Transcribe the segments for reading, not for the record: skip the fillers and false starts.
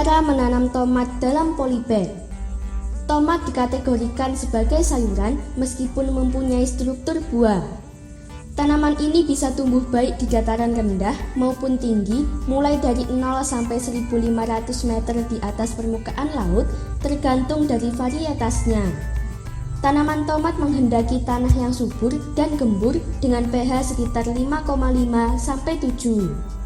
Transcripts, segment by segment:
Cara menanam tomat dalam polybag. Tomat dikategorikan sebagai sayuran meskipun mempunyai struktur buah. Tanaman ini bisa tumbuh baik di dataran rendah maupun tinggi, mulai dari 0 sampai 1.500 meter di atas permukaan laut, tergantung dari varietasnya. Tanaman tomat menghendaki tanah yang subur dan gembur dengan pH sekitar 5,5 sampai 7.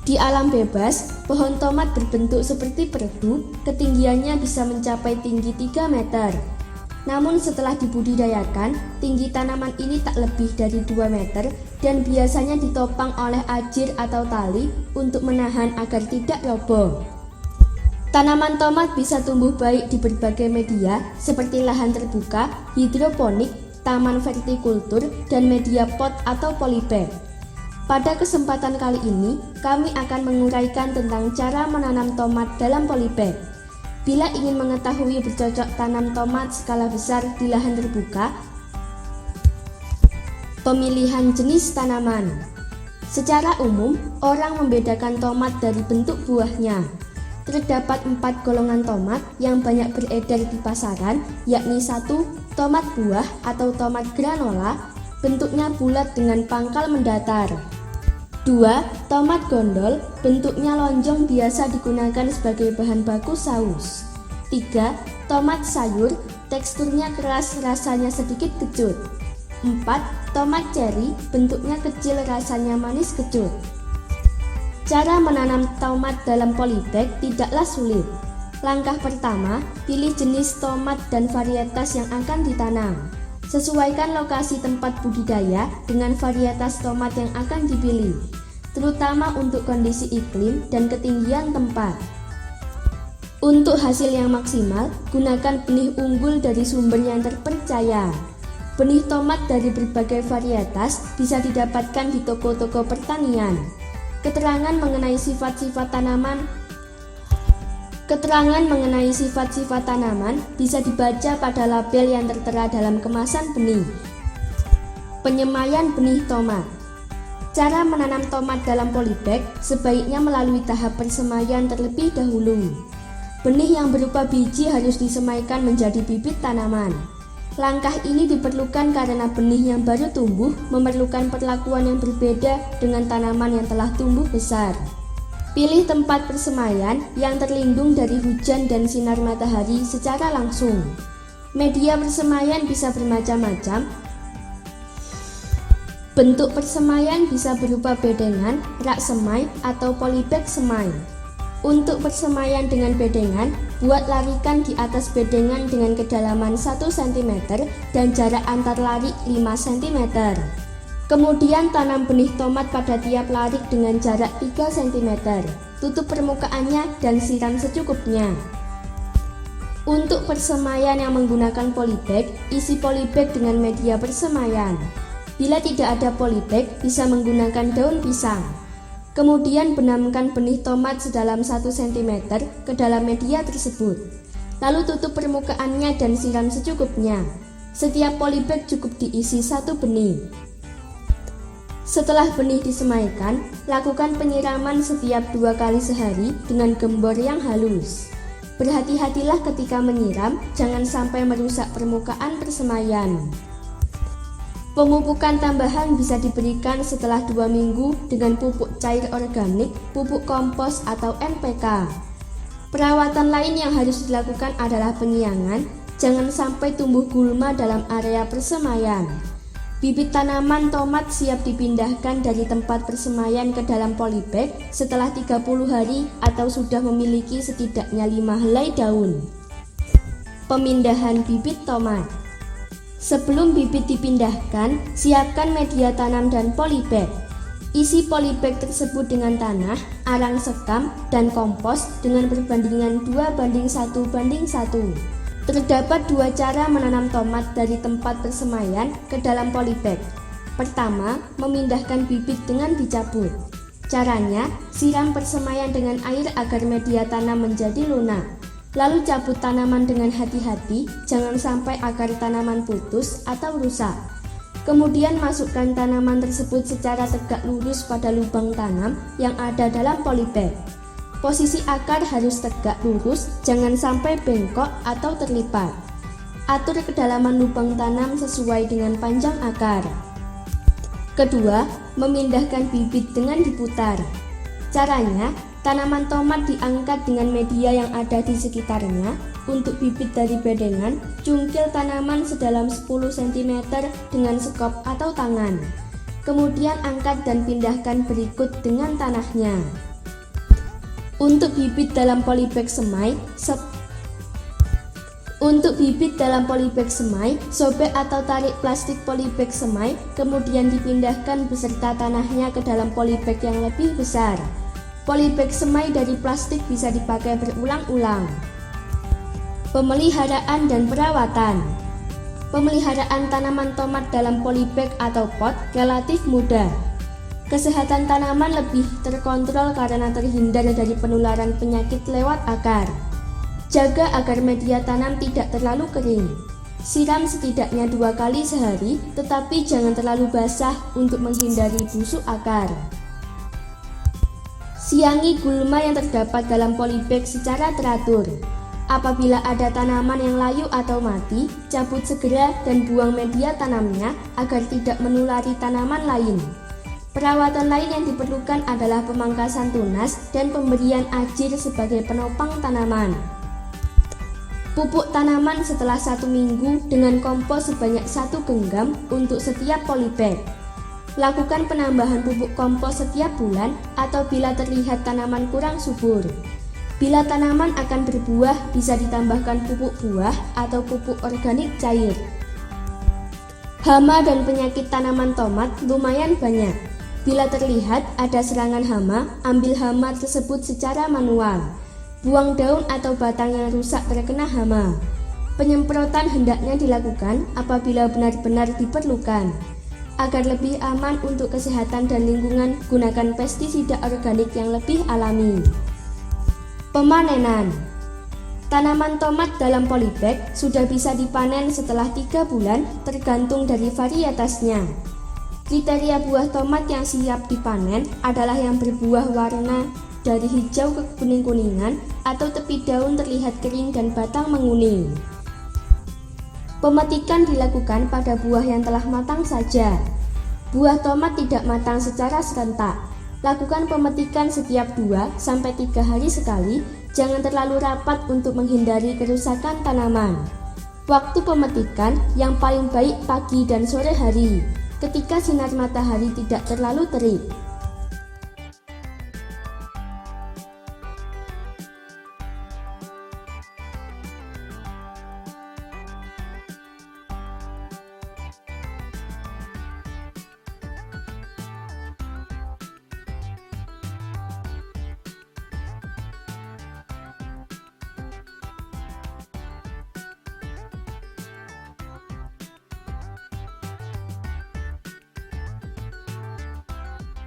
Di alam bebas, pohon tomat berbentuk seperti perdu, ketinggiannya bisa mencapai tinggi 3 meter. Namun setelah dibudidayakan, tinggi tanaman ini tak lebih dari 2 meter dan biasanya ditopang oleh ajir atau tali untuk menahan agar tidak roboh. Tanaman tomat bisa tumbuh baik di berbagai media seperti lahan terbuka, hidroponik, taman vertikultur, dan media pot atau polybag. Pada kesempatan kali ini, kami akan menguraikan tentang cara menanam tomat dalam polybag. Bila ingin mengetahui bercocok tanam tomat skala besar di lahan terbuka, pemilihan jenis tanaman. Secara umum, orang membedakan tomat dari bentuk buahnya. Terdapat 4 golongan tomat yang banyak beredar di pasaran, yakni 1. Tomat buah atau tomat granola, bentuknya bulat dengan pangkal mendatar. 2. Tomat gondol, bentuknya lonjong, biasa digunakan sebagai bahan baku saus. 3. Tomat sayur, teksturnya keras, rasanya sedikit kecut. 4. Tomat ceri, bentuknya kecil, rasanya manis kecut. Cara menanam tomat dalam polybag tidaklah sulit. Langkah pertama, pilih jenis tomat dan varietas yang akan ditanam. Sesuaikan lokasi tempat budidaya dengan varietas tomat yang akan dipilih, terutama untuk kondisi iklim dan ketinggian tempat. Untuk hasil yang maksimal, gunakan benih unggul dari sumber yang terpercaya. Benih tomat dari berbagai varietas bisa didapatkan di toko-toko pertanian. Keterangan mengenai sifat-sifat tanaman bisa dibaca pada label yang tertera dalam kemasan benih. Penyemaian benih tomat. Cara menanam tomat dalam polybag sebaiknya melalui tahap persemaian terlebih dahulu. Benih yang berupa biji harus disemaikan menjadi bibit tanaman. Langkah ini diperlukan karena benih yang baru tumbuh memerlukan perlakuan yang berbeda dengan tanaman yang telah tumbuh besar. Pilih tempat persemaian yang terlindung dari hujan dan sinar matahari secara langsung. Media persemaian bisa bermacam-macam. Bentuk persemaian bisa berupa bedengan, rak semai, atau polybag semai. Untuk persemaian dengan bedengan, buat larikan di atas bedengan dengan kedalaman 1 cm dan jarak antar larik 5 cm. Kemudian tanam benih tomat pada tiap larik dengan jarak 3 cm. Tutup permukaannya dan siram secukupnya. Untuk persemaian yang menggunakan polybag, isi polybag dengan media persemaian. Bila tidak ada polybag, bisa menggunakan daun pisang. Kemudian benamkan benih tomat sedalam 1 cm ke dalam media tersebut. Lalu tutup permukaannya dan siram secukupnya. Setiap polybag cukup diisi 1 benih. Setelah benih disemaikan, lakukan penyiraman setiap 2 kali sehari dengan gembor yang halus. Berhati-hatilah ketika menyiram, jangan sampai merusak permukaan persemaian. Pemupukan tambahan bisa diberikan setelah 2 minggu dengan pupuk cair organik, pupuk kompos atau NPK. Perawatan lain yang harus dilakukan adalah penyiangan, jangan sampai tumbuh gulma dalam area persemaian. Bibit tanaman tomat siap dipindahkan dari tempat persemaian ke dalam polybag setelah 30 hari atau sudah memiliki setidaknya 5 helai daun. Pemindahan bibit tomat. Sebelum bibit dipindahkan, siapkan media tanam dan polybag. Isi polybag tersebut dengan tanah, arang sekam, dan kompos dengan perbandingan 2:1:1. Terdapat 2 cara menanam tomat dari tempat persemaian ke dalam polybag. Pertama, memindahkan bibit dengan dicabut. Caranya, siram persemaian dengan air agar media tanam menjadi lunak. Lalu cabut tanaman dengan hati-hati, jangan sampai akar tanaman putus atau rusak. Kemudian masukkan tanaman tersebut secara tegak lurus pada lubang tanam yang ada dalam polybag. Posisi akar harus tegak lurus, jangan sampai bengkok atau terlipat. Atur kedalaman lubang tanam sesuai dengan panjang akar. Kedua, memindahkan bibit dengan diputar. Caranya, tanaman tomat diangkat dengan media yang ada di sekitarnya. Untuk bibit dari bedengan, cungkil tanaman sedalam 10 cm dengan sekop atau tangan. Kemudian angkat dan pindahkan berikut dengan tanahnya. Untuk bibit dalam polybag semai, sobek atau tarik plastik polybag semai, kemudian dipindahkan beserta tanahnya ke dalam polybag yang lebih besar. Polybag semai dari plastik bisa dipakai berulang-ulang. Pemeliharaan dan perawatan. Pemeliharaan tanaman tomat dalam polybag atau pot relatif mudah. Kesehatan tanaman lebih terkontrol karena terhindar dari penularan penyakit lewat akar. Jaga agar media tanam tidak terlalu kering. Siram setidaknya 2 kali sehari, tetapi jangan terlalu basah untuk menghindari busuk akar. Siangi gulma yang terdapat dalam polybag secara teratur. Apabila ada tanaman yang layu atau mati, cabut segera dan buang media tanamnya agar tidak menulari tanaman lain. Perawatan lain yang diperlukan adalah pemangkasan tunas dan pemberian ajir sebagai penopang tanaman. Pupuk tanaman setelah 1 minggu dengan kompos sebanyak 1 genggam untuk setiap polybag. Lakukan penambahan pupuk kompos setiap bulan atau bila terlihat tanaman kurang subur. Bila tanaman akan berbuah, bisa ditambahkan pupuk buah atau pupuk organik cair. Hama dan penyakit tanaman tomat lumayan banyak. Bila terlihat ada serangan hama, ambil hama tersebut secara manual. Buang daun atau batang yang rusak terkena hama. Penyemprotan hendaknya dilakukan apabila benar-benar diperlukan. Agar lebih aman untuk kesehatan dan lingkungan, gunakan pestisida organik yang lebih alami. Pemanenan. Tanaman tomat dalam polybag sudah bisa dipanen setelah 3 bulan tergantung dari varietasnya. Kriteria buah tomat yang siap dipanen adalah yang berbuah warna dari hijau ke kuning-kuningan atau tepi daun terlihat kering dan batang menguning. Pemetikan dilakukan pada buah yang telah matang saja. Buah tomat tidak matang secara serentak. Lakukan pemetikan setiap 2-3 hari sekali, jangan terlalu rapat untuk menghindari kerusakan tanaman. Waktu pemetikan yang paling baik pagi dan sore hari, ketika sinar matahari tidak terlalu terik.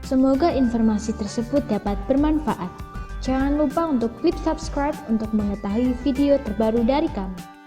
Semoga informasi tersebut dapat bermanfaat. Jangan lupa untuk klik subscribe untuk mengetahui video terbaru dari kami.